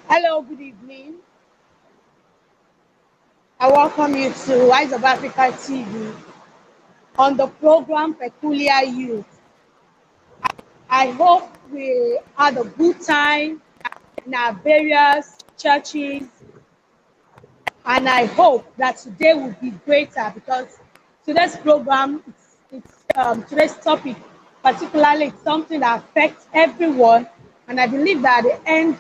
Hello, good evening. I welcome you to Rise of Africa TV on the program Peculiar Youth. I hope we had a good time in our various churches, and I hope that today will be greater because today's program, today's topic, particularly, it's something that affects everyone, and I believe that at the end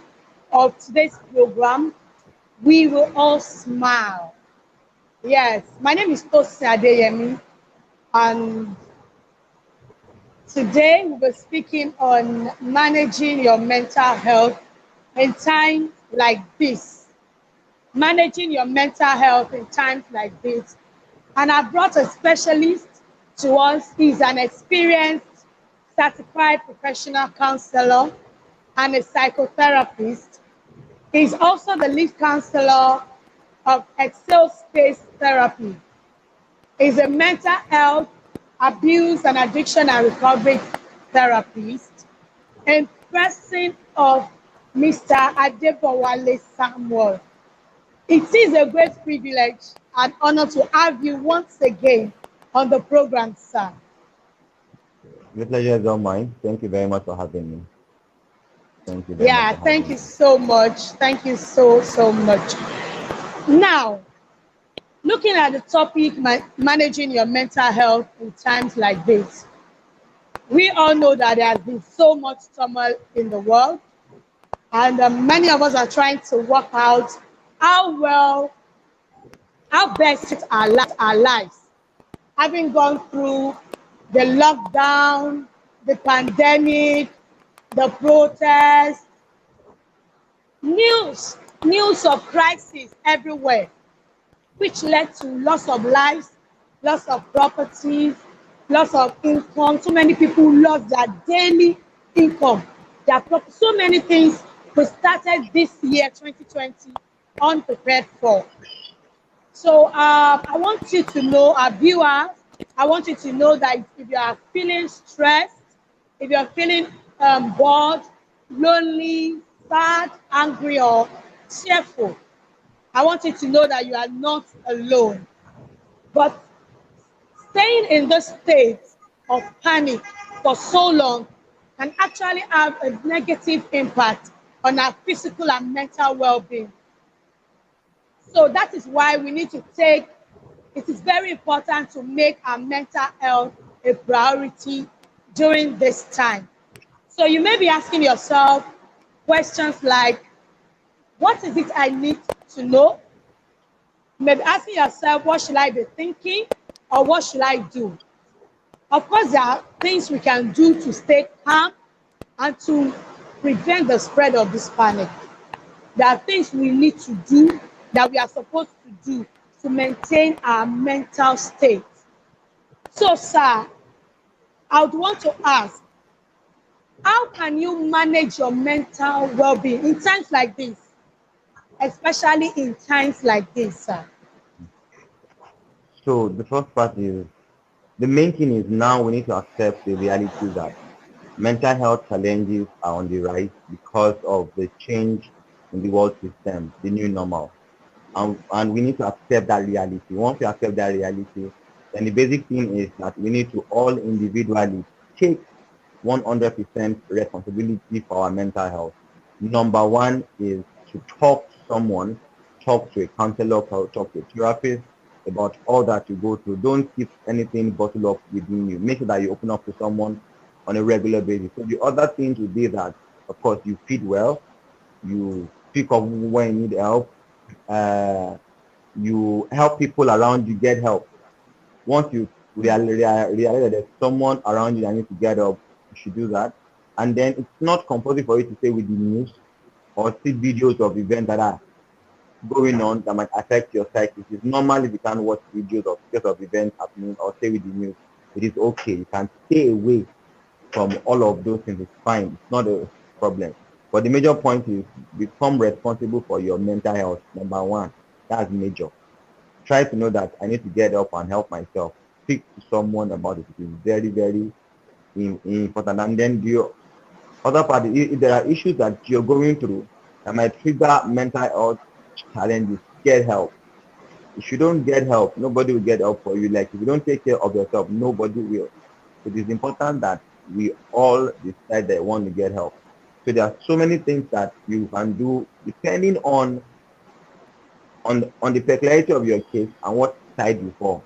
of today's program, we will all smile. Yes, my name is Tosin Adeyemi, and today we'll be speaking on managing your mental health in times like this. Managing your mental health in times like this. And I brought a specialist to us. He's an experienced, certified professional counselor and a psychotherapist. He's also the lead counselor of Excel Space Therapy. Is a mental health, abuse, and addiction and recovery therapist and person of Mr. Adebowale Samuel. It is a great privilege and honor to have you once again on the program, sir. The pleasure is all mine. Thank you very much for having me. Thank you very much Yeah, for thank having you me. so much. Thank you so much. Now, looking at the topic, managing your mental health in times like this, we all know that there has been so much turmoil in the world, and many of us are trying to work out how well, how best to our lives, having gone through the lockdown, the pandemic, the protests, news, news of crisis everywhere, which led to loss of lives, loss of properties, loss of income. So many people lost their daily income. So many things we started this year, 2020, unprepared for. So I want you to know, our viewers, I want you to know that if you are feeling stressed, if you're feeling bored, lonely, sad, angry, or cheerful, I want you to know that you are not alone. But staying in this state of panic for so long can actually have a negative impact on our physical and mental well-being. So that is why we need to take, it is very important to make our mental health a priority during this time. So you may be asking yourself questions like, what is it I need to know? You may be asking yourself, what should I be thinking? Or what should I do? Of course, there are things we can do to stay calm and to prevent the spread of this panic. There are things we need to do that we are supposed to do to maintain our mental state. So, sir, I would want to ask, how can you manage your mental well-being in times like this, especially in times like this, sir? So the first part is the main thing is now we need to accept the reality that mental health challenges are on the rise because of the change in the world system, the new normal. And we need to accept that reality. Once we accept that reality, then the basic thing is that we need to all individually take 100% responsibility for our mental health. Number one is to talk to someone, talk to a counselor, talk to a therapist about all that you go through. Don't keep anything bottled up within you. Make sure that you open up to someone on a regular basis. So the other thing would be that, of course, you feed well, you speak up when you need help, uh, you help people around you get help. Once you realize that there's someone around you that needs to get up, you should do that. And then it's not compulsory for you to stay with the news or see videos of events that are going on that might affect your psyche. It is normal if you can't watch videos of because of events happening or stay with the news. It is okay. You can stay away from all of those things. It's fine. It's not a problem. But the major point is become responsible for your mental health. Number one, that's major. Try to know that I need to get up and help myself. Speak to someone about it. It is very important. And then the other part, if there are issues that you're going through, that might trigger mental health challenges, get help. If you don't get help, nobody will get help for you. Like if you don't take care of yourself, nobody will. It is important that we all decide that we want to get help. So there are so many things that you can do depending on the peculiarity of your case and what side you fall.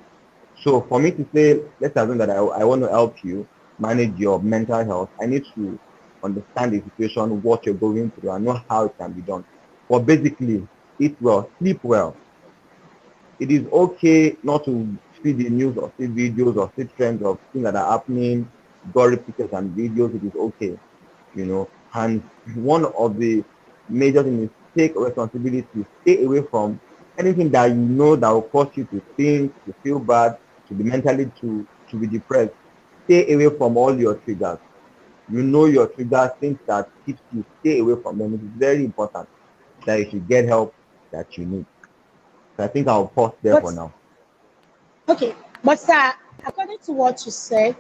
So for me to say, let's assume that I want to help you manage your mental health, I need to understand the situation, what you're going through, and know how it can be done. But basically, eat well, sleep well. It is okay not to see the news or see videos or see trends of things that are happening, gory pictures and videos. It is okay, you know. And one of the major things is take responsibility. Stay away from anything that you know that will cause you to think, to feel bad, to be mentally to be depressed. Stay away from all your triggers. You know your triggers, things that keeps you. Stay away from them. It is very important that you should get help that you need. So I think I'll pause there But for now. okay, but sir, according to what you said,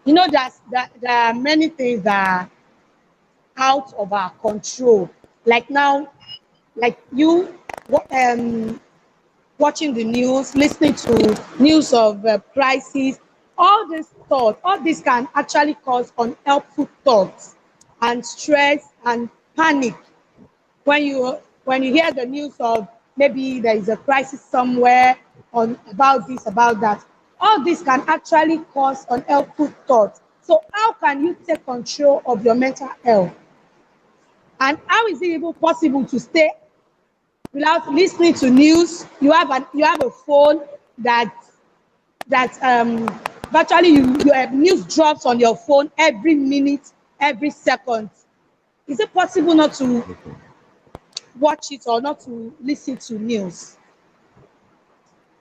you know that there are many things that are out of our control. Like now, like you um watching the news, listening to news of crisis, all these thoughts, all this can actually cause unhelpful thoughts and stress and panic when you hear the news of maybe there is a crisis somewhere on about this, about that. All this can actually cause unhelpful thoughts. So how can you take control of your mental health? And how is it even possible to stay without listening to news? You have a phone that virtually you have news drops on your phone every minute, every second. Is it possible not to Okay. watch it or not to listen to news?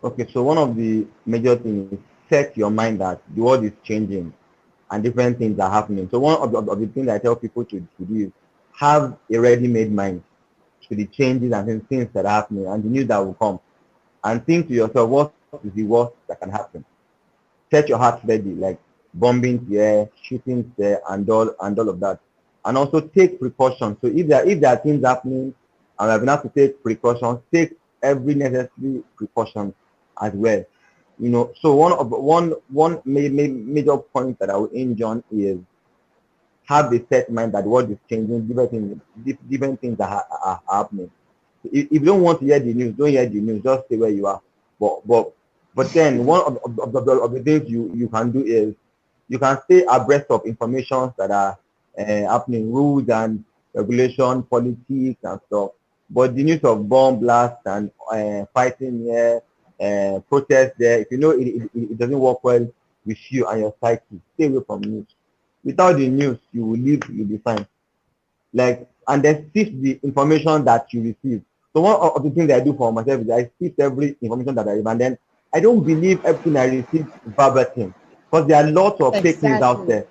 Okay, so one of the major things is set your mind that the world is changing and different things are happening. So one of the things I tell people to do is have a ready-made mind to the changes and things that are happening and the news that will come. And think to yourself, what is the worst that can happen? Set your heart ready, like bombing here, shooting there, and all of that. And also take precautions. So if there are things happening and we have to take precautions, take every necessary precaution as well. You know, so one major point that I will hinge on is have the set mind that the world is changing, different things are happening. If you don't want to hear the news, don't hear the news. Just stay where you are. But but but then one of the things you can do is you can stay abreast of information that are happening, rules and regulation, politics and stuff. But the news of bomb blast and fighting here, protest there, if you know it doesn't work well with you and your psyche, stay away from news. Without the news, you will live, you'll be fine. Like, and then sift the information that you receive. So one of the things I do for myself is I sift every information that I receive, and then I don't believe everything I receive verbatim, because there are lots of fake news out Exactly. there.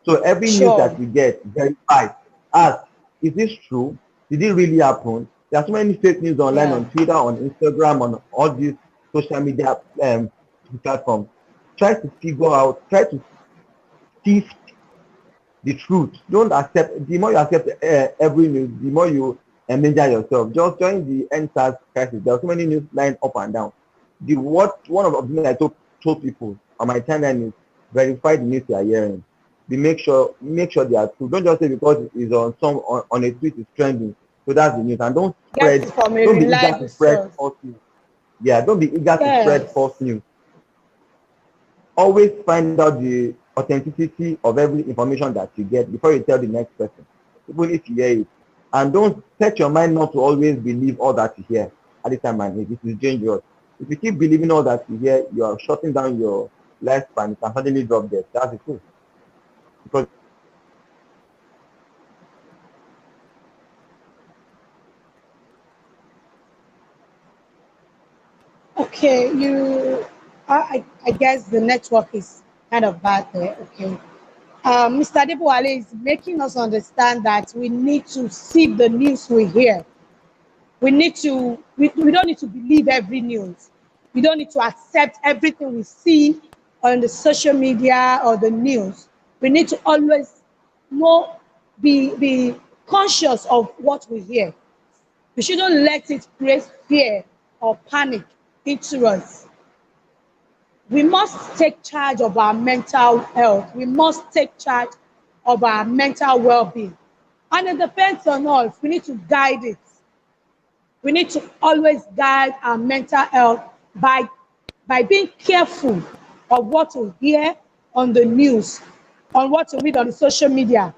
So every news Sure. that we get, verify, ask, is this true? Did it really happen? There are so many fake news online Yeah. on Twitter, on Instagram, on all these social media platforms. Try to figure out, try to sift the truth. Don't accept. The more you accept every news, the more you endanger yourself. Just during the NSAS crisis, there are so many news lying up and down. The what one of the things I told people on my timeline is verify the news you are hearing. Make sure they are true. Don't just say because it's on a tweet it's trending. So that's the news. And Get it from a don't be eager reliable to spread source. false news. Yeah, don't be eager to spread false Yes. news. Always find out the authenticity of every information that you get before you tell the next person, even if you hear it. And don't set your mind not to always believe all that you hear at the time, and it is dangerous. If you keep believing all that you hear, you are shutting down your lifespan. You can suddenly drop dead. That's the truth. Because Okay, I guess the network is kind of bad there. Okay. Mr. Adebowale is making us understand that we need to see the news we hear. We don't need to believe every news. We don't need to accept everything we see on the social media or the news. We need to always know, be conscious of what we hear. We shouldn't let it create fear or panic into us. We must take charge of our mental health. We must take charge of our mental well-being. And it depends on us. We need to guide it. We need to always guide our mental health by being careful of what we hear on the news, on what we read on the social media.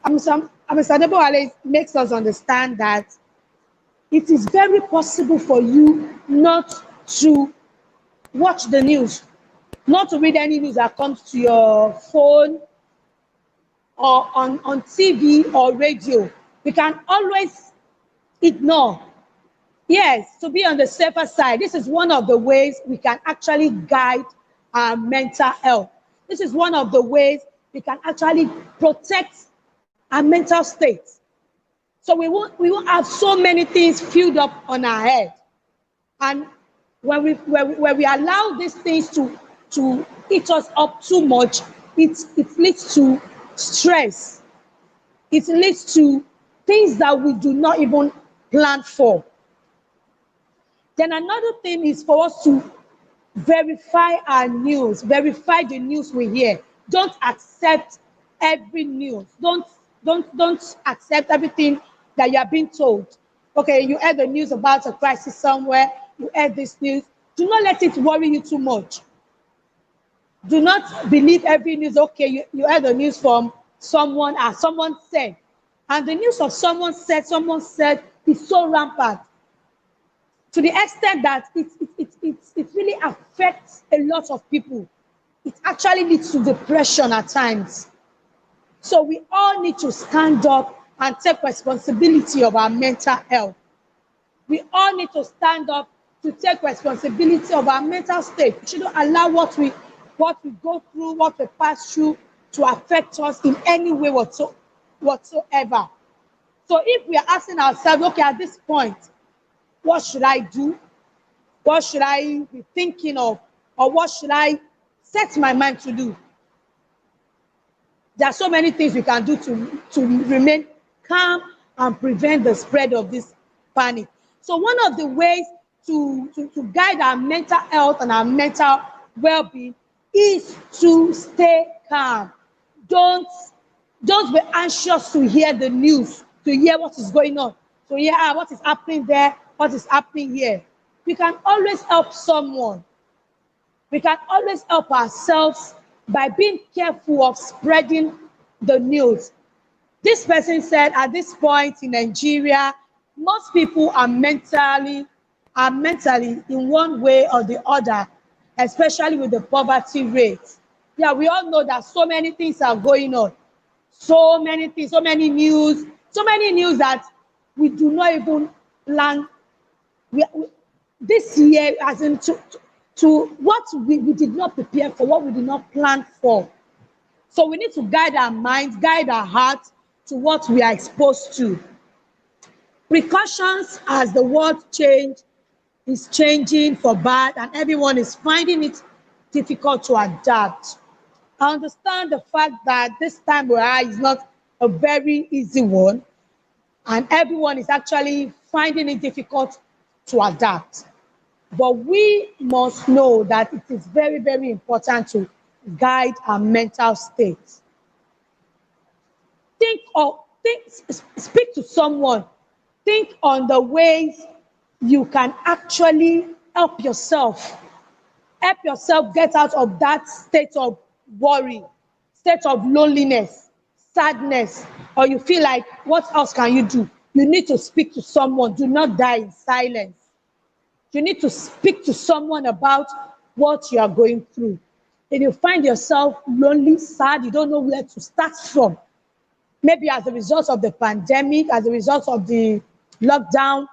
Mr. Adebowale makes us understand that it is very possible for you not to watch the news, not to read any news that comes to your phone or on TV or radio. We can always ignore. Yes, to be on the safer side. This is one of the ways we can actually guide our mental health. This is one of the ways we can actually protect our mental state. So we won't have so many things filled up on our head. And when we allow these things to eat us up too much, it leads to stress. It leads to things that we do not even plan for. Then another thing is for us to verify our news, verify the news we hear. Don't accept every news. Don't accept everything that you are being told. Okay, you heard the news about a crisis somewhere, you heard this news. Do not let it worry you too much. Do not believe every news. Okay, you heard the news from someone, as someone said. And the news of someone said is so rampant to the extent that it really affects a lot of people. It actually leads to depression at times. So we all need to stand up and take responsibility of our mental health. We all need to stand up to take responsibility of our mental state. We shouldn't allow what we go through, what we pass through to affect us in any way whatsoever. So if we are asking ourselves, okay, at this point, what should I do? What should I be thinking of? Or what should I set my mind to do? There are so many things we can do to remain calm and prevent the spread of this panic. So one of the ways to guide our mental health and our mental well-being is to stay calm. Don't be anxious to hear the news, to hear what is going on, to hear what is happening there, what is happening here. We can always help someone. We can always help ourselves by being careful of spreading the news. This person said at this point in Nigeria, most people are mentally in one way or the other, especially with the poverty rate. Yeah, we all know that so many things are going on. So many things, so many news that we do not even plan. This year, as in to what we did not prepare for, what we did not plan for. So we need to guide our minds, guide our hearts to what we are exposed to. Precautions as the world is changing for bad and everyone is finding it difficult to adapt. I understand the fact that this time we are is not a very easy one and everyone is actually finding it difficult to adapt. But we must know that it is very, very important to guide our mental state. Speak to someone. Think on the ways you can actually help yourself. Help yourself get out of that state of worry, state of loneliness, sadness, or you feel like, what else can you do? You need to speak to someone. Do not die in silence. You need to speak to someone about what you are going through. If you find yourself lonely, sad, you don't know where to start from, maybe as a result of the pandemic, as a result of the lockdown,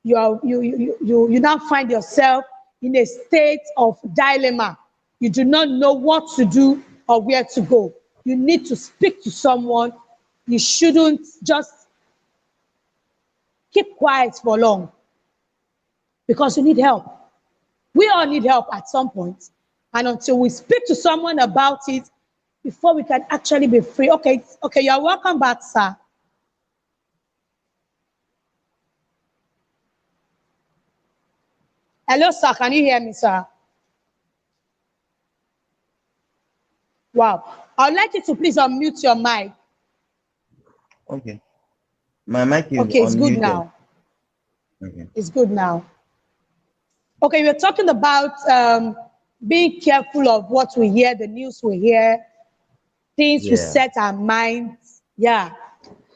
you now find yourself in a state of dilemma. You do not know what to do or where to go. You need to speak to someone. You shouldn't just keep quiet for long because you need help. We all need help at some point. And until we speak to someone about it, before we can actually be free. Okay, you're welcome back, sir. Hello, sir. Can you hear me, sir? Wow. I'd like you to please unmute your mic. Okay. My mic is Okay, it's good unmuted. now. Okay. It's good now. Okay, we're talking about being careful of what we hear, the news we hear, things we Yeah. set our minds. Yeah.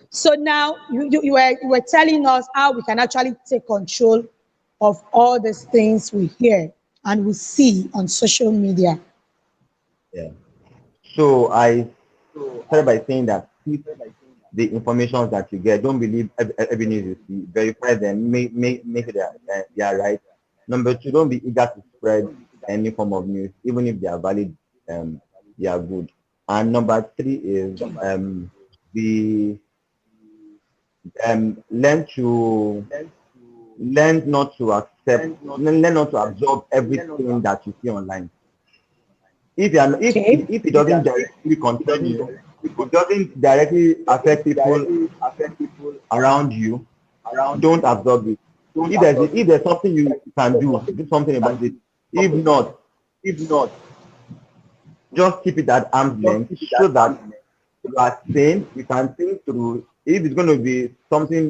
So now you were telling us how we can actually take control of all these things we hear and we see on social media. Yeah. So I started by saying that keep the information that you get. Don't believe every news you see. Verify them. Make sure they are right. Number two, don't be eager to spread any form of news, even if they are valid. Um, they are good. And number three is be learn to learn not to accept, learn not to absorb everything that you see online. If you are, Okay. if it doesn't directly concern you, it doesn't directly affect people around you, don't absorb it. If there's something you can do something about it. If not, just keep it at arm's length so that you are sane, you can think through. If it's going to be something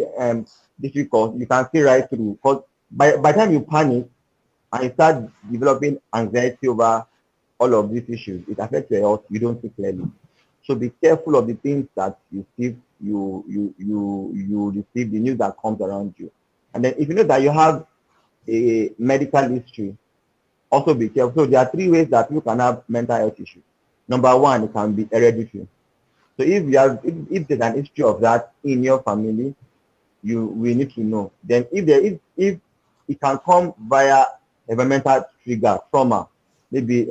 difficult, you can see right through. Because by the time you panic and you start developing anxiety over all of these issues, it affects your health. You don't see clearly. So be careful of the things that you see, you receive, the news that comes around you. And then if you know that you have a medical history, also be careful. So there are three ways that you can have mental health issues. Number one, it can be hereditary. So if there's an history of that in your family, we need to know. Then if it can come via environmental trigger, trauma, maybe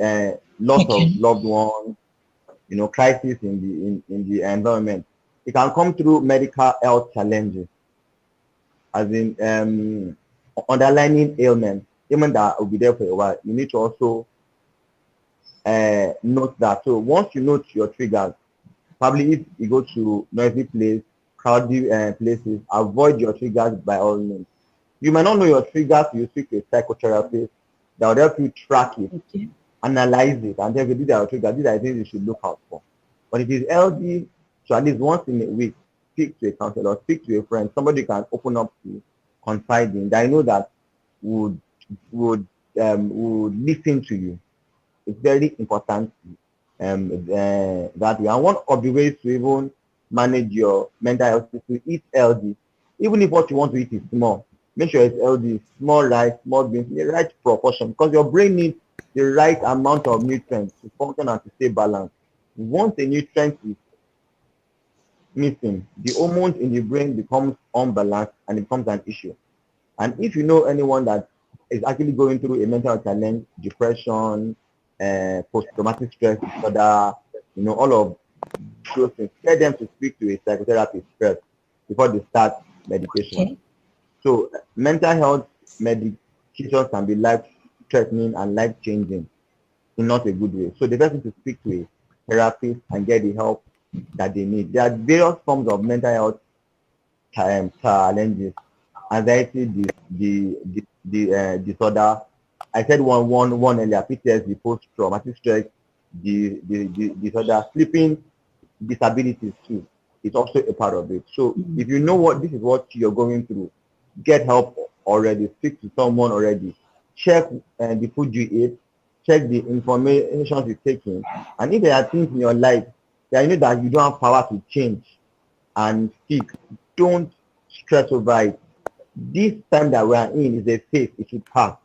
loss of Okay. loved ones, crisis in the environment. It can come through medical health challenges, as in underlying ailments, even that will be there for a while. You need to also note that. So once you note your triggers, probably if you go to noisy place, crowded places, avoid your triggers by all means. You might not know your triggers, you speak to a psychotherapist that will help you track it, Okay. analyze it, and tell you these are your triggers, these are things you should look out for. But it is healthy to at least once in a week speak to a counselor, speak to a friend, somebody you can open up to, confide in, that I know that would would would listen to you. It's very important that way. And one of the ways to even manage your mental health is to eat healthy. Even if what you want to eat is small, make sure it's healthy, small rice, small beans, the right proportion, because your brain needs the right amount of nutrients to function and to stay balanced. Once a nutrient is missing, the hormones in the brain becomes unbalanced and it becomes an issue. And if you know anyone that is actually going through a mental challenge, depression, post-traumatic stress disorder, all of those things, get them to speak to a psychotherapist first before they start medication. Okay. So mental health medications can be life-threatening and life-changing in not a good way. So the person to speak to a therapist and get the help that they need. There are various forms of mental health challenges, anxiety, disorder. I said one earlier, PTSD, post traumatic stress, the disorder, sleeping disabilities too. It's also a part of it. So if you know what this is what you're going through, get help already, speak to someone already, check the food you eat, check the information you're taking, and if there are things in your life that you know that you don't have power to change and fix, don't stress over it. This time that we are in is a phase, it should pass.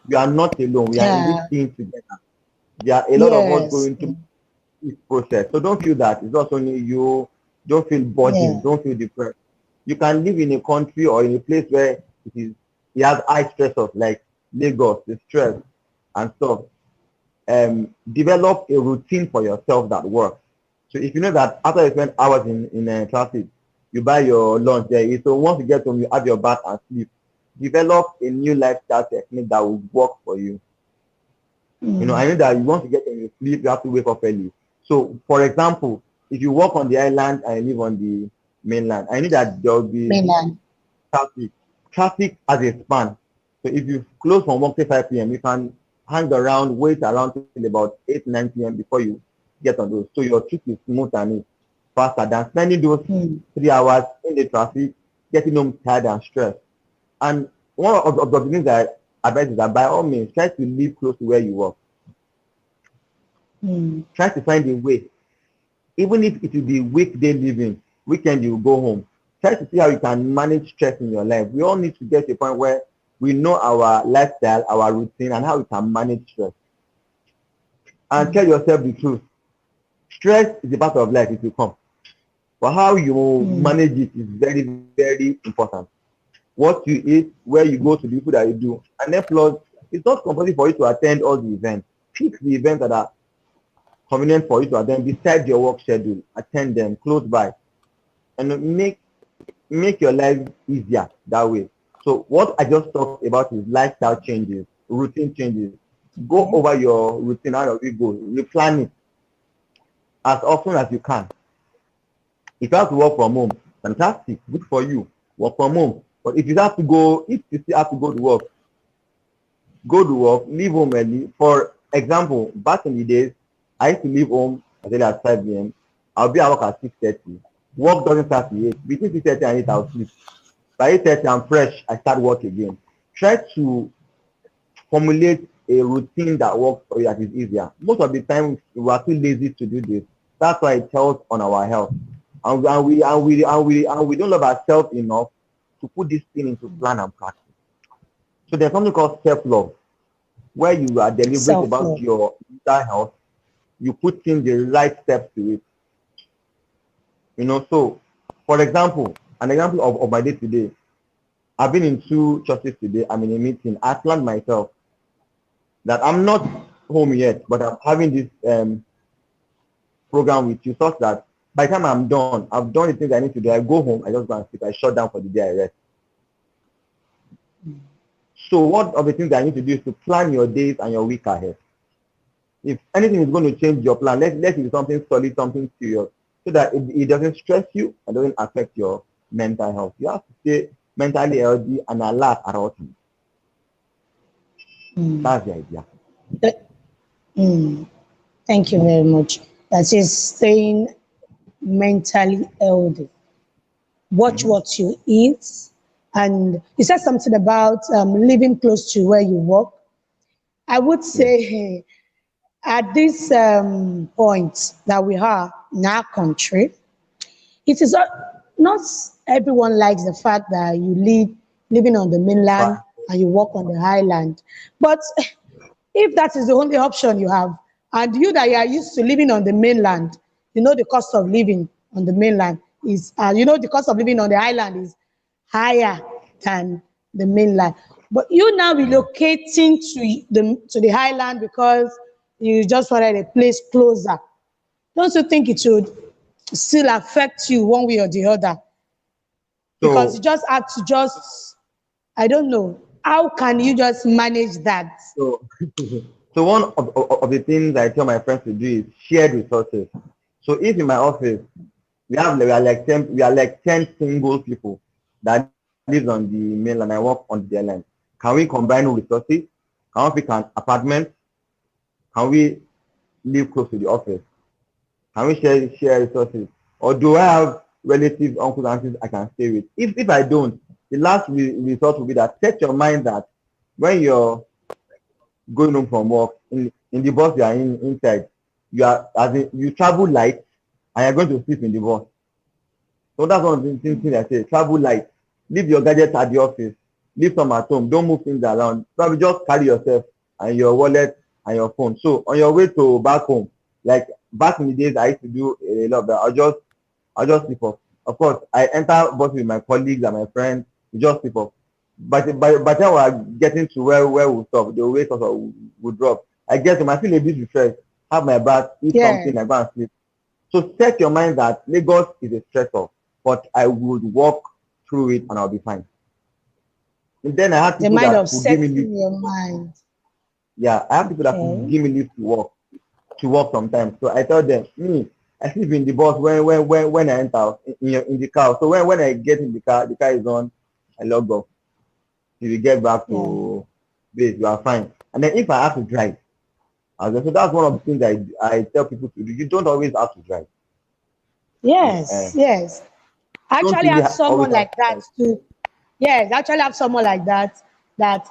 You are not alone. We are in this Yeah. thing together. There are a lot of us Yes. going through this process. So don't feel that it's not only you. Don't feel Yeah. burdened. Don't feel depressed. You can live in a country or in a place where it has high stress of like Lagos, the stress and stuff. Develop a routine for yourself that works. So if you know that after you spend hours in traffic, you buy your lunch there. So once you get home, you have your bath and sleep. Develop a new lifestyle technique that will work for you. I know that you want to get home, you sleep, you have to wake up early. So for example, if you work on the island and you live on the mainland, I know that there will be Mainland. traffic. Traffic has a span. So if you close from work till 5 p.m., you can hang around, wait around till about 8, 9 p.m. before you get on those. So your trip is smooth and it's faster than spending those 3 hours in the traffic, getting home tired and stressed. And one of the things that I advise is that by all means, try to live close to where you work. Try to find a way. Even if it will be weekday living, weekend you go home. Try to see how you can manage stress in your life. We all need to get to a point where we know our lifestyle, our routine, and how we can manage stress. And tell yourself the truth. Stress is a part of life, it will come. But how you manage it is very, very important. What you eat, where you go to, the people that you do. And then plus, it's not compulsory for you to attend all the events. Pick the events that are convenient for you to attend beside your work schedule. Attend them close by. And make your life easier that way. So what I just talked about is lifestyle changes, routine changes. Go over your routine, how do you go? Replan it as often as you can. If you have to work from home, fantastic, good for you. Work from home. But if you have to go, if you still have to go to work, leave home early. For example, back in the days, I used to leave home as early as 5 p.m. I'll be at work at 6:30. Work doesn't start at 8. Between 6:30 and 8, I'll sleep. By 8:30, I'm fresh. I start work again. Try to formulate a routine that works for you, that is easier. Most of the time, we are too lazy to do this. That's why it tells on our health. And we don't love ourselves enough to put this thing into plan and practice. So there's something called self-love, where you are deliberate about your mental health. You put in the right steps to it. So for example, an example of my day today, I've been in 2 churches today. I'm in a meeting. I planned myself that I'm not home yet, but I'm having this program with you, such that by the time I'm done, I've done the things I need to do. I go home, I just go and sleep. I shut down for the day, I rest. So one of the things that I need to do is to plan your days and your week ahead. If anything is going to change your plan, let it be something solid, something serious, so that it doesn't stress you and doesn't affect your mental health. You have to stay mentally healthy and alert at all times. That's the idea. Thank you very much. That is staying mentally healthy. Watch what you eat. And you said something about living close to where you work. I would say at this point that we are in our country, it is not everyone likes the fact that you living on the mainland and you work on the highland. But if that is the only option you have, and you that you are used to living on the mainland, the cost of living on the mainland is, the cost of living on the island is higher than the mainland. But you now relocating to the highland because you just wanted a place closer. Don't you think it should still affect you one way or the other? Because you just have to I don't know, how can you just manage that? So one of the things I tell my friends to do is share resources. So if in my office we are like 10 single people that live on the mainland, I work on the island. Can we combine resources? Can we pick an apartment? Can we live close to the office? Can we share resources? Or do I have relatives, uncles, aunties I can stay with? If I don't, the last resort will be that set your mind that when you're going home from work, in the bus you are inside, you travel light and you're going to sleep in the bus. So that's one of the things I say. Travel light. Leave your gadgets at the office. Leave some at home. Don't move things around. Probably just carry yourself and your wallet and your phone. So on your way to back home, like back in the days I used to do a lot of that. I'll just sleep off. Of course, I enter bus with my colleagues and my friends. We just sleep off. But by the time we are getting to where we stop, the weight also will drop. I get to I feel a bit refreshed. Have my bath, eat something, I go and sleep. So set your mind that Lagos is a stressor, but I would walk through it and I'll be fine. And then I have people that will give me leave. Your mind. Yeah, I have people that will give me leave to walk sometimes. So I tell them, I sleep in the bus when I enter in the car. So when I get in the car is on, I log off. till we get back Yeah. to base. You are fine. And then if I have to drive, so that's one of the things I tell people to do. You don't always have to drive. Yes, yes. I Don't actually really have always someone have like to that drive. too. Yes, I actually have someone like that that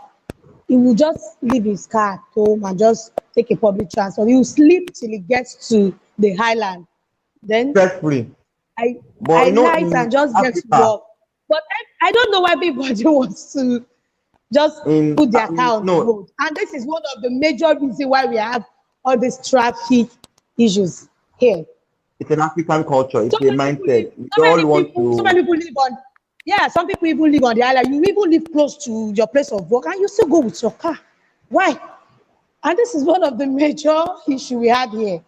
he will just leave his car at home and just take a public transport. He will sleep till he gets to the highland. Then Stress free. I But I you know, light in and just get to Africa, work. But I don't know why everybody wants to just in put their car on the no, road. And this is one of the major reasons why we have all these traffic issues here. it's an African culture. It's a mindset. We all want So to. many people live on, yeah, some people even live on the island. You even live close to your place of work and you still go with your car. Why? And this is one of the major issue we have here.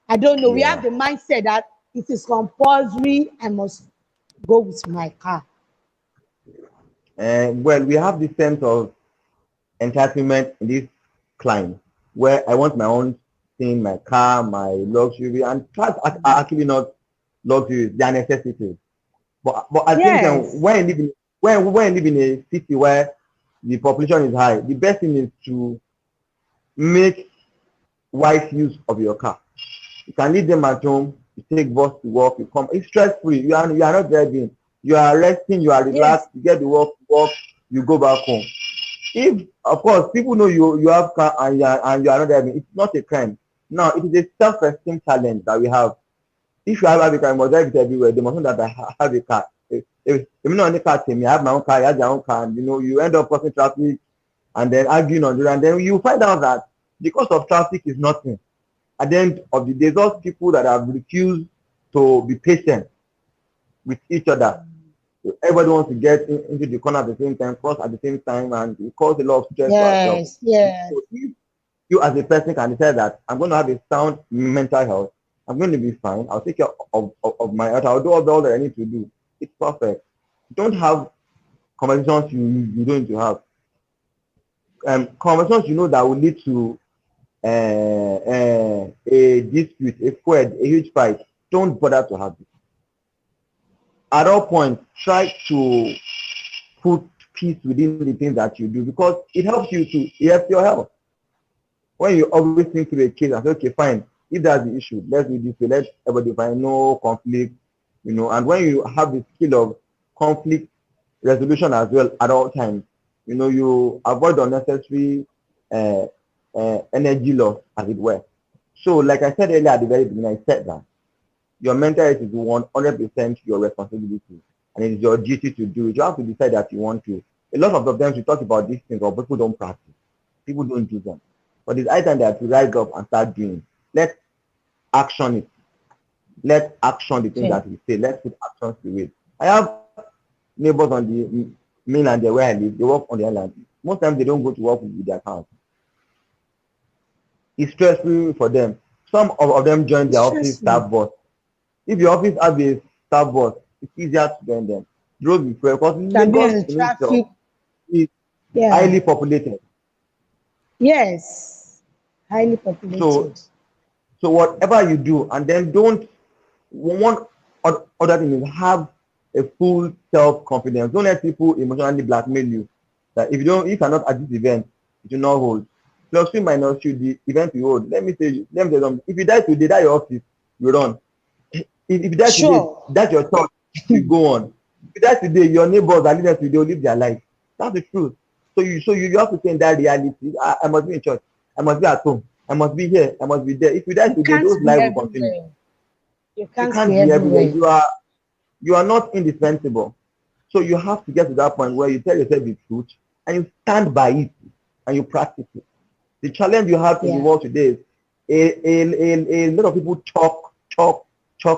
I don't know. We have Yeah. the mindset that it is compulsory. I must go with my car. Well, we have this sense of entitlement in this climb where I want my own thing, my car, my luxury, and cars are actually not luxuries, they are necessities. But at the same time, Yes. when you live in a city where the population is high, the best thing is to make wise use of your car. You can leave them at home, you take bus to work, you come. It's stress free. You are not driving. You are resting, you are Yes. relaxed, you get the work, you go back home. If of course people know you have car and you are not driving, it's not a crime. Now it is a self-esteem challenge that we have. If you have a car, you must drive it everywhere. They must know that I have a car. If you know any car to me, I have my own car, I have your own car, and you end up causing traffic and then arguing on the road, and then you find out that the cost of traffic is nothing. At the end of the day, those people that have refused to be patient with each other. Everybody wants to get into the corner at the same time, cross at the same time, and it causes a lot of stress to ourselves. Yes. Yes. So if you as a person can decide that I'm going to have a sound mental health, I'm going to be fine, I'll take care of my health, I'll do all that I need to do. It's perfect. Don't have conversations you don't need to have. Conversations that will lead to a dispute, a fight, a huge fight. Don't bother to have it. At all points, try to put peace within the things that you do because it helps you to it helps your health. When you always think through a case and say, okay, fine, if that's the issue, let's do this way, let everybody find no conflict, and when you have the skill of conflict resolution as well at all times, you avoid unnecessary uh, energy loss, as it were. So, like I said earlier at the very beginning, I said that your mental health is 100% your responsibility, and it is your duty to do it. You have to decide that you want to. A lot of the times we talk about these things, but people don't practice. People don't do them. But it's high time that we rise up and start doing it. Let's action it. Let's action the things Okay. that we say. Let's put actions to it. I have neighbors on the mainland there where I live. They work on the island. Most times they don't go to work with their cars. It's stressful for them. Some of them join It's their office stressful. staff bus. If your office has a staff bus, it's easier to join them. The road will fail because Can be Lagos on the in itself traffic. is Yeah. highly populated. Yes. Highly So populated. so whatever you do, and then don't one other thing is have a full self-confidence. Don't let people emotionally blackmail you. That if you're not at this event, it will not hold. Plus you minus you, the event will hold. Let me tell you something. If you die today, that your office, you run. If you die today, Sure. that's your thought, you go on. If you die today, your neighbors that live there today will live their life. That's the truth. So you have to think that reality. I must be in church. I must be at home. I must be here. I must be there. If you die You today, can't those be lives will continue. everywhere. You You can't can't be be everywhere. everywhere. You are not indispensable. So you have to get to that point where you tell yourself the truth and you stand by it and you practice it. The challenge you have in the Yeah. world today is a lot of people talk,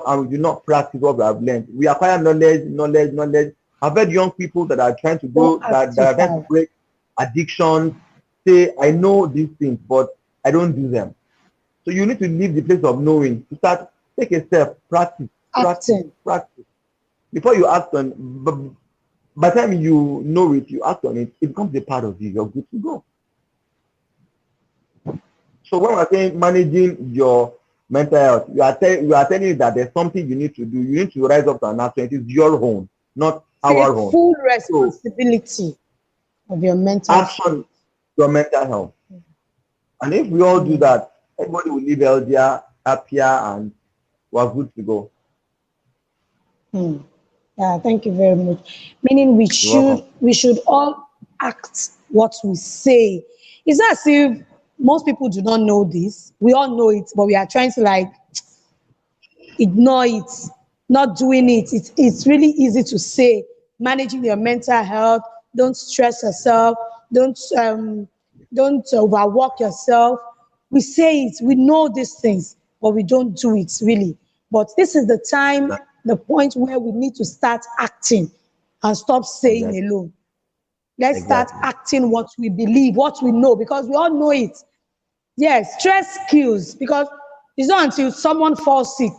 and we do not practice what we have learned. We acquire knowledge. I've heard young people that are trying to Don't go that are trying to actify. break addictions say, I know these things, but I don't do them. So you need to leave the place of knowing to start, take a step, practice, Acting. practice. Before you act on, but by the time you know it, you act on it, it becomes a part of you. You're good to go. So when we're saying managing your mental health, we are telling you that there's something you need to do. You need to rise up to an action. It is your own, not Take our own. full So responsibility. of your mental. Action your mental health. And if we all do that, everybody will live healthier, happier, and we're good to go. Hmm. Yeah, thank you very much. Meaning You're welcome. we should all act what we say. It's as if most people do not know this. We all know it, but we are trying to like ignore it, not doing it. It's really easy to say, managing your mental health, don't stress yourself, don't overwork yourself. We say it, we know these things, but we don't do it really. But this is the time, the point where we need to start acting and stop saying Exactly. alone. Let's start Exactly. acting what we believe, what we know, because we all know it. Yes, stress kills because it's not until someone falls sick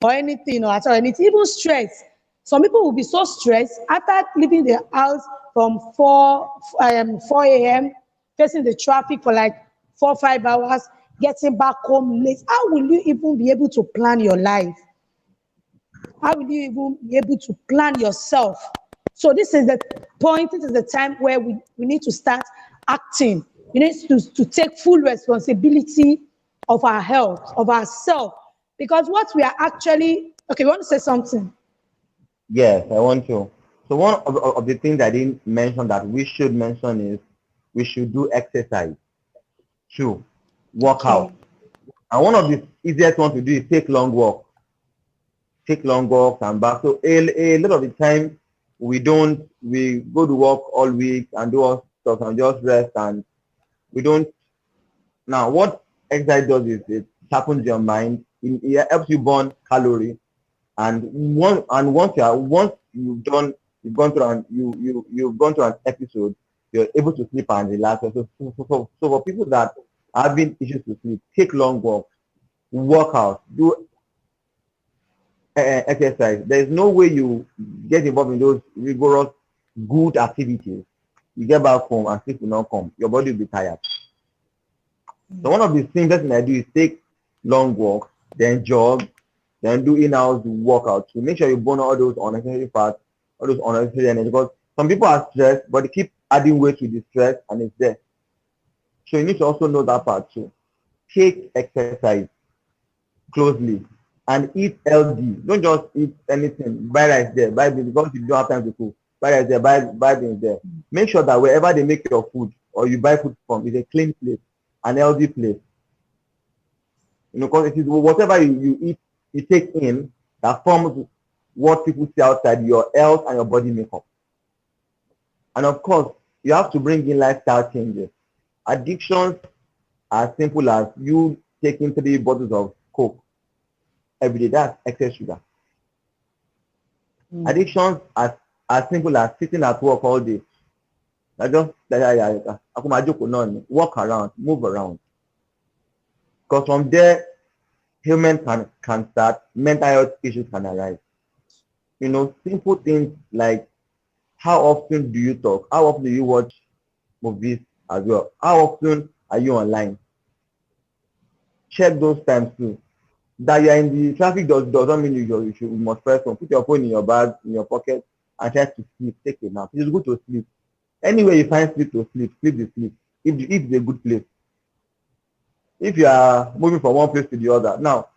or anything or at all, anything, even stress. Some people will be so stressed after leaving the house from 4 a.m., facing the traffic for like 4 5 hours, getting back home late. How will you even be able to plan your life? How will you even be able to plan yourself? So this is the point, this is the time where we need to start acting. We need to take full responsibility of our health, of ourselves. Because what we are actually, okay, we want to say something. Yes, I want to. So one of the things I didn't mention that we should mention is we should do exercise. Two, work Okay. out. And one of the easiest one to do is take long walk. Take long walks and back. So a lot of the time we go to work all week and do all stuff and just rest and we don't. Now what exercise does is it sharpens your mind. It helps you burn calorie and once you've gone through and you've gone through an episode, you're able to sleep and relax. So for people that are having issues to sleep, take long walks, work out, do exercise. There is no way you get involved in those rigorous good activities. You get back home and sleep will not come. Your body will be tired. So one of the simplest things I do is take long walks, then jog, then do in-house workouts to make sure you burn all those unnecessary fats, all those unnecessary energy. Because some people are stressed, but they keep adding weight to the stress and it's there. So you need to also know that part too. Take exercise closely and eat healthy. Don't just eat anything. Buy rice there, buy beans because you don't have time to cook. Buy rice there, buy beans there. Make sure that wherever they make your food or you buy food from is a clean place, an healthy place. You know, because it is whatever you eat, you take in that forms what people see outside your health and your body makeup. And of course, you have to bring in lifestyle changes. Addictions are simple as you taking 3 bottles of Coke every day. That's excess sugar. Addictions are as simple as sitting at work all day. I just walk around, move around. Because from there, ailment can start, mental health issues can arise. You know, simple things like how often do you talk? How often do you watch movies as well? How often are you online? Check those times too. That you're in the traffic doesn't mean you must press on. Put your phone in your bag, in your pocket, and try to sleep. Take a nap. It's good to sleep. Anywhere you find sleep to sleep, sleep the sleep. If it's a good place. If you are moving from one place to the other. Now,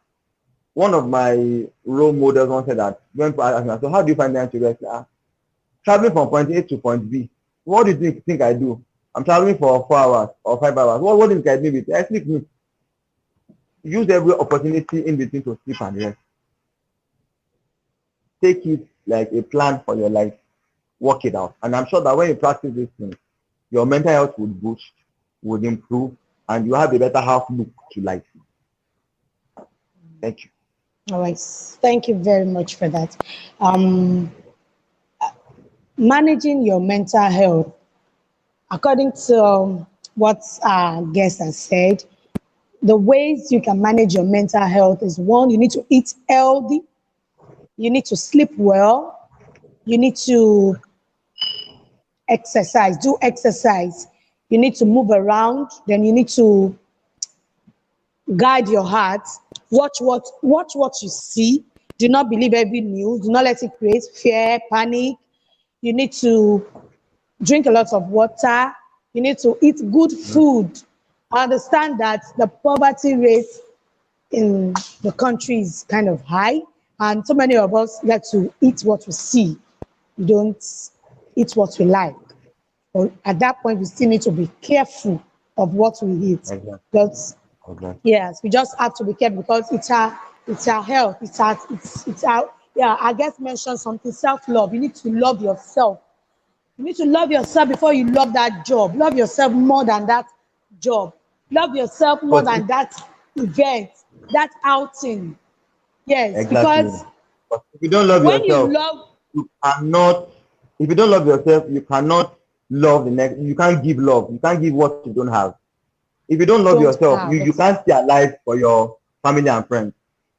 one of my role models once said that when people ask me, so how do you find time to rest? Traveling from point A to point B. What do you think I do? I'm traveling for 4 hours or 5 hours. What do you think I do with it? I sleep. Use every opportunity in between to sleep and rest. Take it like a plan for your life. Work it out. And I'm sure that when you practice these things, your mental health would boost, would improve, and you have a better outlook to life. Thank you. All right. Thank you very much for that. Um, Managing your mental health, according to what our guest has said, the ways you can manage your mental health is one, you need to eat healthy, you need to sleep well, you need to exercise, do exercise, you need to move around, then you need to guide your heart, watch what you see. Do not believe every news, do not let it create fear, panic. You need to drink a lot of water. You need to eat good food. I understand that the poverty rate in the country is kind of high, and so many of us like to eat what we see. We don't eat what we like. But at that point, we still need to be careful of what we eat. Exactly. Because Exactly. yes, we just have to be careful because it's our health. It's our, yeah. I guess mention something, self-love. You need to love yourself. You need to love yourself before you love that job. Love yourself more than that job. Love yourself more But if, than that event, that outing. Yes, exactly. because But if you don't love when you yourself, love, you cannot. If you don't love yourself, you cannot love the next. You can't give love. You can't give what you don't have. If you don't love don't yourself, have you it. can't stay alive for your family and friends.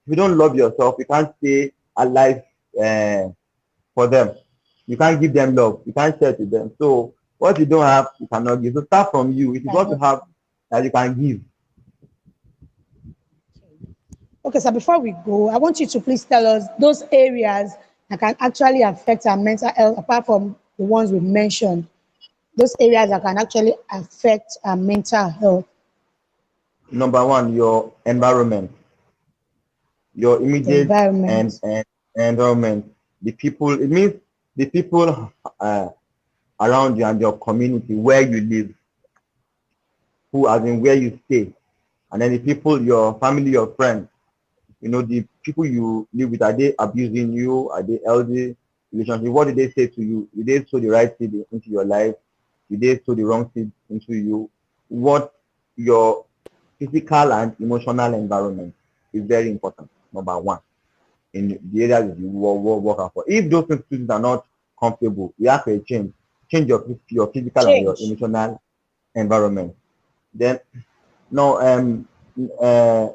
If you don't love yourself, you can't stay alive uh, for them. You can't give them love. You can't share to them. So what you don't have, you cannot give. So start from you. It is what you have that you can give. Okay, so before we go, I want you to please tell us those areas that can actually affect our mental health, apart from the ones we mentioned, those areas that can actually affect our mental health, Number one, your environment, your the immediate environment. and environment, the people. It means the people uh, around you and your community where you live, who as in where you stay, and then the people, your family, your friends. You know, the people you live with, are they abusing you? Are they healthy relationship? What did they say to you? Did they sow the right seed into your life? Did they sow the wrong seed into you? What your physical and emotional environment is very important. Number one, in the areas you work out for. If those things are not comfortable, you have to change. Change your physical and your Change. emotional environment. Then no, uh,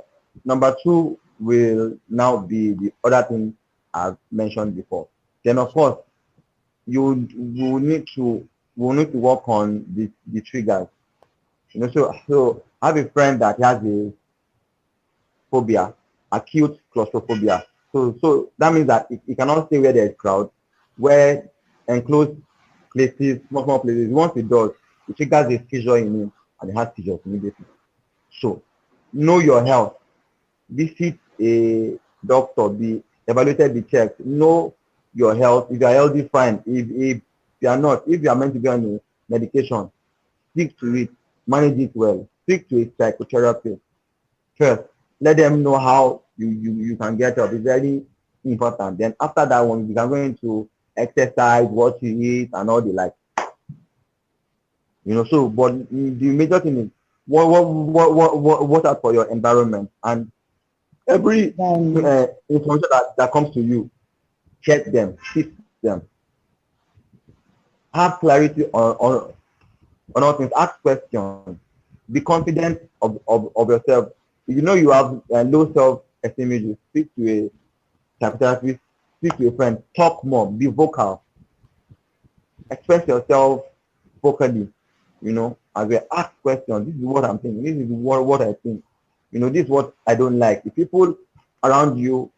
number two will now be the other thing I've mentioned before. Then of course you will need to work on the triggers. You know, so I have a friend that has a phobia, acute claustrophobia. So that means that he cannot stay where there's crowd, where enclosed places, small places. Once he does, it triggers a seizure in him, and he has seizures immediately. So know your health. Visit a doctor, be evaluated, be checked. Know your health. If you are healthy, fine. If you are not, if you are meant to be on a medication, stick to it, manage it well. Speak to a psychotherapist first. Let them know how you can get up. It's very important. Then after that one, you can go into exercise, what you eat, and all the like. You know, so but the major thing is what are for your environment, and every Environment. information that comes to you, check them, shift them, have clarity on all things, ask questions, be confident of yourself. If you know you have low self-esteem issues, speak to a psychotherapist, speak to a friend, talk more, be vocal, express yourself vocally, you know, as we ask questions. This is what I'm thinking, this is what I think, you know, this is what I don't like. The people around you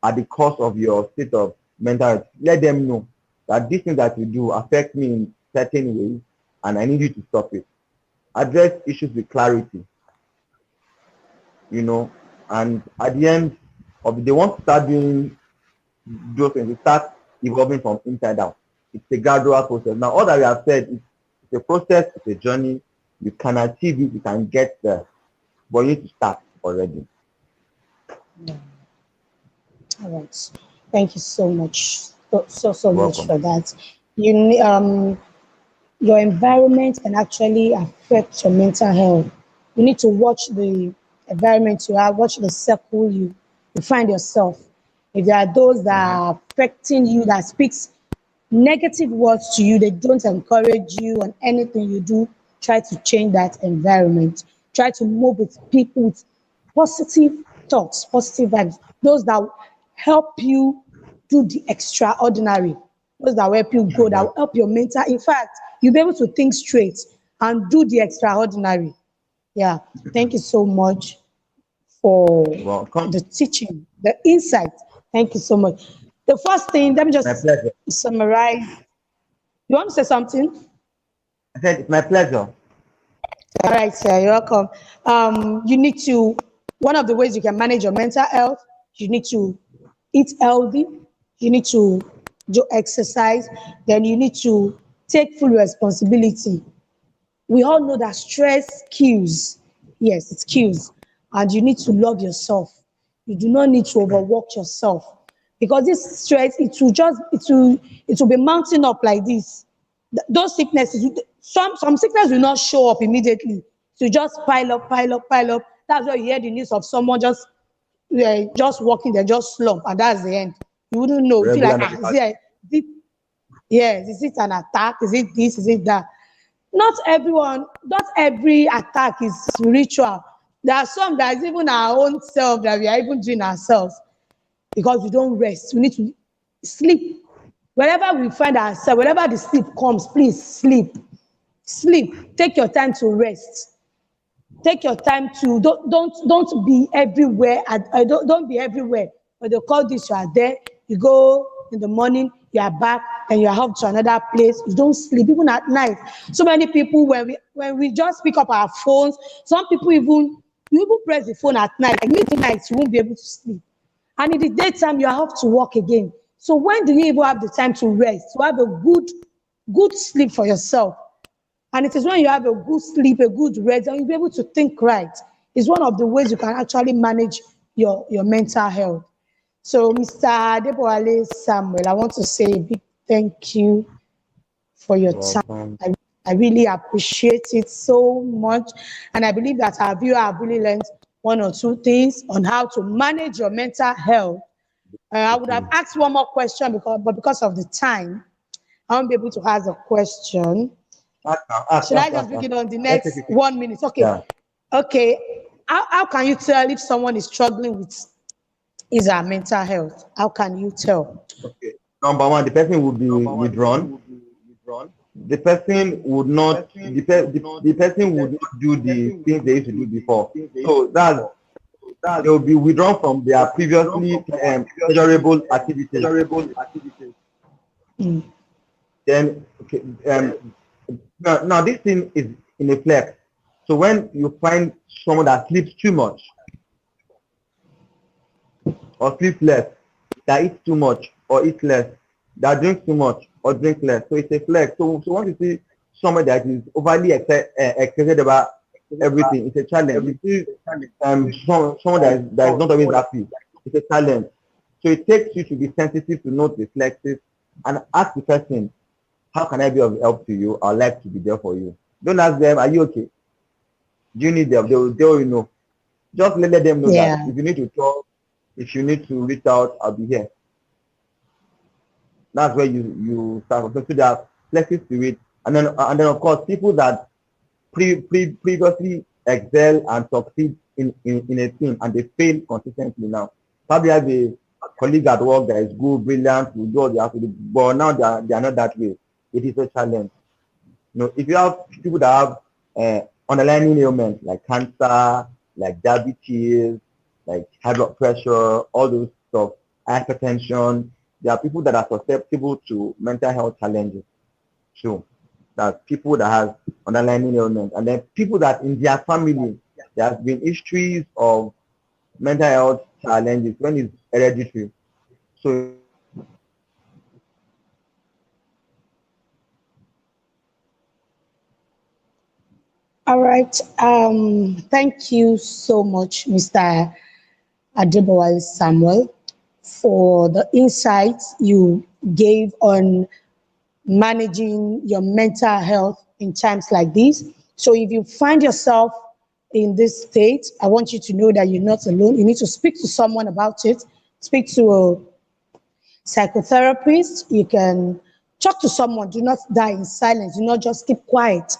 at the cause of your state of mental health, let them know that this thing that you do affects me in certain ways and I need you to stop it. Address issues with clarity, you know, and at the end of the day, once you start doing those things, you start evolving from inside out. It's a gradual process. Now, all that we have said is it's a process, it's a journey. You can achieve it, you can get there, but you need to start already. All right. Thank you so much. So much Welcome. for that. You your environment can actually affect your mental health. You need to watch the environment you are, watch the circle you find yourself. If there are those that Mm-hmm. are affecting you, that speaks negative words to you, they don't encourage you on anything you do, try to change that environment. Try to move with people with positive thoughts, positive vibes, those that help you do the extraordinary, those that will help you go, that will help your mental. In fact, you'll be able to think straight and do the extraordinary. Yeah. Thank you so much for Welcome. the teaching, the insight. Thank you so much. The first thing, let me My just pleasure. summarize. You want to say something? I said it's my pleasure. All right, sir, you're welcome. You need to, one of the ways you can manage your mental health, you need to eat healthy, you need to do exercise, then you need to take full responsibility. We all know that stress kills. Yes, it kills. And you need to love yourself. You do not need to overwork yourself. Because this stress, it will be mounting up like this. Those sicknesses, some sickness will not show up immediately. So just pile up, pile up, pile up. That's why you hear the news of someone just walking there, just slump, and that's the end. You wouldn't know. You feel like, Regular medical. yes, is it an attack? Is it this? Is it that? Not every attack is spiritual. There are some that is even our own self that we are even doing ourselves because we don't rest. We need to sleep. Wherever we find ourselves, wherever the sleep comes, please sleep. Sleep. Take your time to rest. Take your time to don't be everywhere. Don't be everywhere. When they call this, you are there. You go in the morning, you are back, and you are off to another place. You don't sleep even at night. So many people when we just pick up our phones, some people you even press the phone at night. Like midnight, you won't be able to sleep. And in the daytime, you are off to work again. So when do you even have the time to rest? To have a good sleep for yourself. And it is when you have a good sleep, a good rest, and you'll be able to think right. It's one of the ways you can actually manage your mental health. So, Mr. Adebowale Samuel, I want to say a big thank you for your time. Welcome. I really appreciate it so much. And I believe that our viewer have really learned one or two things on how to manage your mental health. I would have Okay. asked one more question, but because of the time, I won't be able to ask a question. Ask now. Ask, Should I ask, just ask, bring ask. it on the Let's next take it quick. 1 minute? Okay. Yeah. Okay. How can you tell if someone is struggling with his or her mental health? How can you tell? Okay. Number one, the person will be withdrawn. The person would not. The person would not do the things they used to do before. So they will be withdrawn from their previously pleasurable activities. Mm. Then okay, now this thing is in a flex. So when you find someone that sleeps too much or sleeps less, that eats too much or eats less, that drinks too much or drinks less, so it's a flex. So once you see someone that is overly excited about everything, it's a challenge. You see someone that is not always happy, it's a challenge. So it takes you to be sensitive to note reflexes and ask the person, how can I be of help to you? I'd like to be there for you. Don't ask them, are you okay? Do you need them? They will know. Just let them know that Yeah. if you need to talk, if you need to reach out, I'll be here. That's where you start from. So that flexi spirit, and then of course people that previously excel and succeed in a team and they fail consistently now. Probably have a colleague at work that is good, brilliant, will do what they have to do, but now they are not that way. It is a challenge. If you have people that have underlying ailments like cancer, like diabetes, like high blood pressure, all those stuff, hypertension, there are people that are susceptible to mental health challenges. So that people that have underlying ailments, and then people that in their family there has been histories of mental health challenges when it's hereditary. So All right. Thank you so much, Mr. Adebowale Samuel, for the insights you gave on managing your mental health in times like this. So if you find yourself in this state, I want you to know that you're not alone. You need to speak to someone about it. Speak to a psychotherapist. You can talk to someone. Do not die in silence. Do not just keep quiet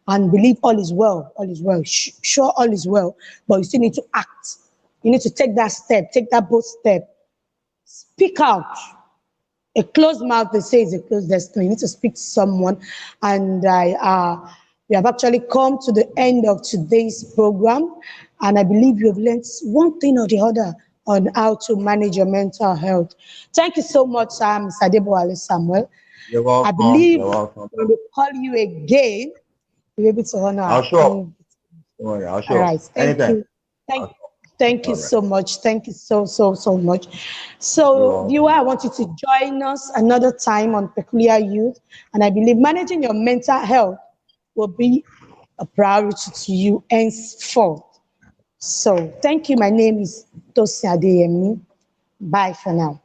and believe all is well. All is well. Sure, all is well, but you still need to act. You need to take that step, take that bold step. Speak out. A closed mouth, they say, is a closed destiny. You need to speak to someone. And we have actually come to the end of today's program. And I believe you have learned one thing or the other on how to manage your mental health. Thank you so much, Mr. Adebowale Samuel. you're I welcome. believe You're welcome. when we call you again, be able to honor I'll our show up. own. Don't worry, I'll All show up right. Thank anytime. you. Thank, I'll show up. thank you All right. so much. Thank you so much. You're So, viewer, welcome. I want you to join us another time on Peculiar Youth. And I believe managing your mental health will be a priority to you henceforth. So, thank you. My name is Tosin Adeyemi. Bye for now.